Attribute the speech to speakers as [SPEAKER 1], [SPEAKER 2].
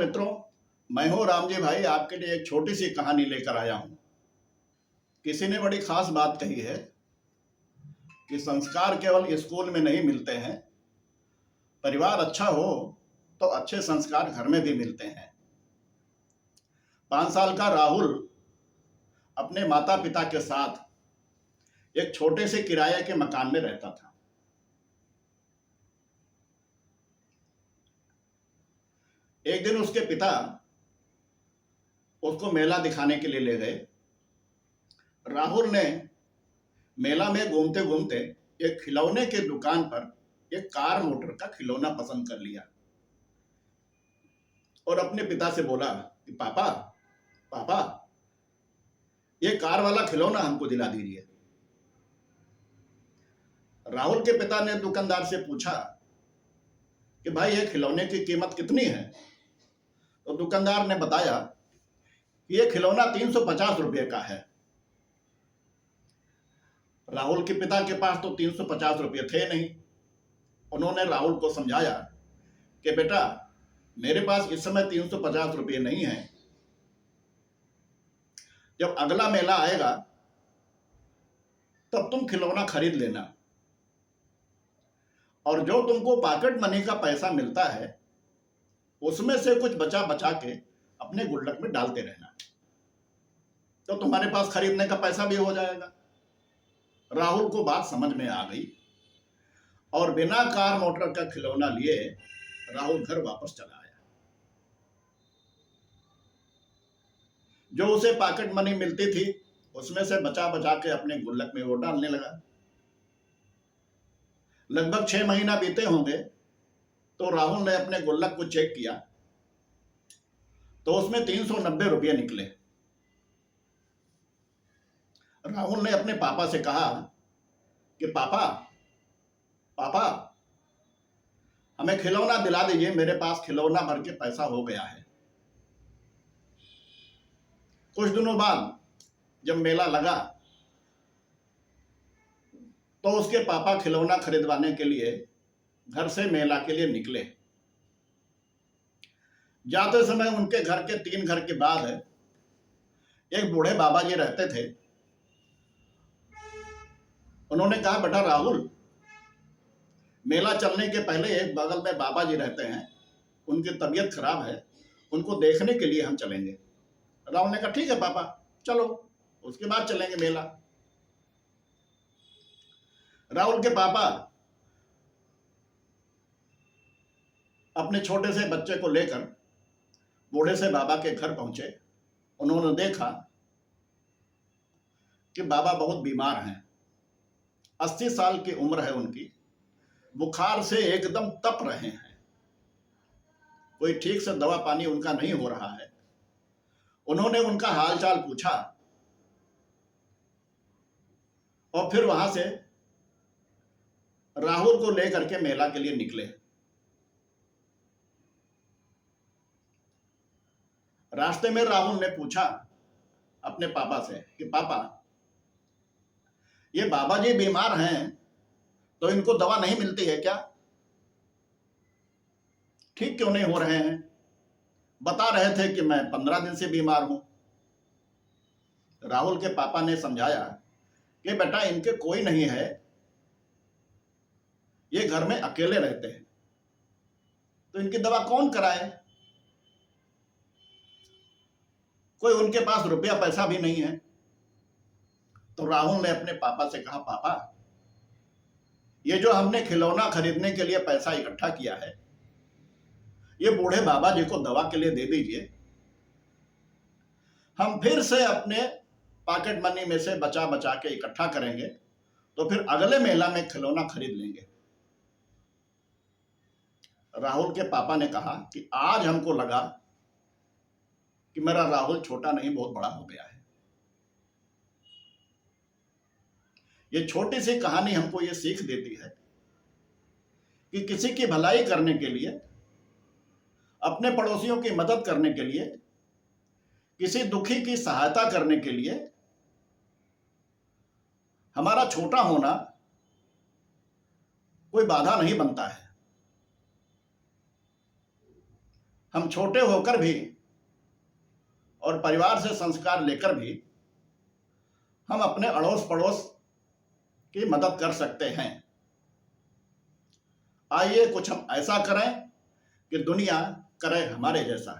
[SPEAKER 1] मित्रों, मैं हूं राम जी भाई। आपके लिए एक छोटी सी कहानी लेकर आया हूं। किसी ने बड़ी खास बात कही है कि संस्कार केवल स्कूल में नहीं मिलते हैं, परिवार अच्छा हो तो अच्छे संस्कार घर में भी मिलते हैं। 5 साल का राहुल अपने माता पिता के साथ एक छोटे से किराए के मकान में रहता था। एक दिन उसके पिता उसको मेला दिखाने के लिए ले गए। राहुल ने मेला में घूमते घूमते एक खिलौने के दुकान पर एक कार मोटर का खिलौना पसंद कर लिया और अपने पिता से बोला कि पापा पापा, ये कार वाला खिलौना हमको दिला दीजिए। राहुल के पिता ने दुकानदार से पूछा कि भाई, ये खिलौने की कीमत कितनी है? तो दुकानदार ने बताया कि ये खिलौना 350 रुपये का है। राहुल के पिता के पास तो 350 रुपये थे नहीं। उन्होंने राहुल को समझाया कि बेटा, मेरे पास इस समय 350 रुपये नहीं है। जब अगला मेला आएगा तब तुम खिलौना खरीद लेना, और जो तुमको पॉकेट मनी का पैसा मिलता है उसमें से कुछ बचा बचा के अपने गुल्लक में डालते रहना, तो तुम्हारे पास खरीदने का पैसा भी हो जाएगा। राहुल को बात समझ में आ गई और बिना कार मोटर का खिलौना लिए राहुल घर वापस चला आया। जो उसे पॉकेट मनी मिलती थी उसमें से बचा बचा के अपने गुल्लक में वो डालने लगा। लगभग 6 महीना बीते होंगे तो राहुल ने अपने गुल्लक को चेक किया तो उसमें 390 रुपये निकले। राहुल ने अपने पापा से कहा कि पापा पापा, हमें खिलौना दिला दीजिए, मेरे पास खिलौना भर के पैसा हो गया है। कुछ दिनों बाद जब मेला लगा तो उसके पापा खिलौना खरीदवाने के लिए घर से मेला के लिए निकले। जाते समय उनके घर के 3 घर के बाद एक बूढ़े बाबा जी रहते थे। उन्होंने कहा, बेटा राहुल, मेला चलने के पहले एक बगल में बाबा जी रहते हैं, उनकी तबीयत खराब है, उनको देखने के लिए हम चलेंगे। राहुल ने कहा, ठीक है पापा, चलो, उसके बाद चलेंगे मेला। राहुल के पापा अपने छोटे से बच्चे को लेकर बूढ़े से बाबा के घर पहुंचे। उन्होंने देखा कि बाबा बहुत बीमार हैं। 80 साल की उम्र है उनकी, बुखार से एकदम तप रहे हैं, कोई ठीक से दवा पानी उनका नहीं हो रहा है। उन्होंने उनका हालचाल पूछा और फिर वहां से राहुल को लेकर के मेला के लिए निकले। रास्ते में राहुल ने पूछा अपने पापा से कि पापा, ये बाबा जी बीमार हैं तो इनको दवा नहीं मिलती है क्या? ठीक क्यों नहीं हो रहे हैं? बता रहे थे कि मैं 15 दिन से बीमार हूं। राहुल के पापा ने समझाया कि बेटा, इनके कोई नहीं है, ये घर में अकेले रहते हैं, तो इनकी दवा कौन कराए? कोई उनके पास रुपया पैसा भी नहीं है। तो राहुल ने अपने पापा से कहा, पापा, ये जो हमने खिलौना खरीदने के लिए पैसा इकट्ठा किया है, ये बूढ़े बाबा जी को दवा के लिए दे दीजिए। हम फिर से अपने पॉकेट मनी में से बचा बचा के इकट्ठा करेंगे, तो फिर अगले मेला में खिलौना खरीद लेंगे। राहुल के पापा ने कहा कि आज हमको लगा कि मेरा राहुल छोटा नहीं, बहुत बड़ा हो गया है। ये छोटी सी कहानी हमको ये सीख देती है कि किसी की भलाई करने के लिए, अपने पड़ोसियों की मदद करने के लिए, किसी दुखी की सहायता करने के लिए हमारा छोटा होना कोई बाधा नहीं बनता है। हम छोटे होकर भी और परिवार से संस्कार लेकर भी हम अपने अड़ोस पड़ोस की मदद कर सकते हैं। आइए कुछ हम ऐसा करें कि दुनिया करे हमारे जैसा।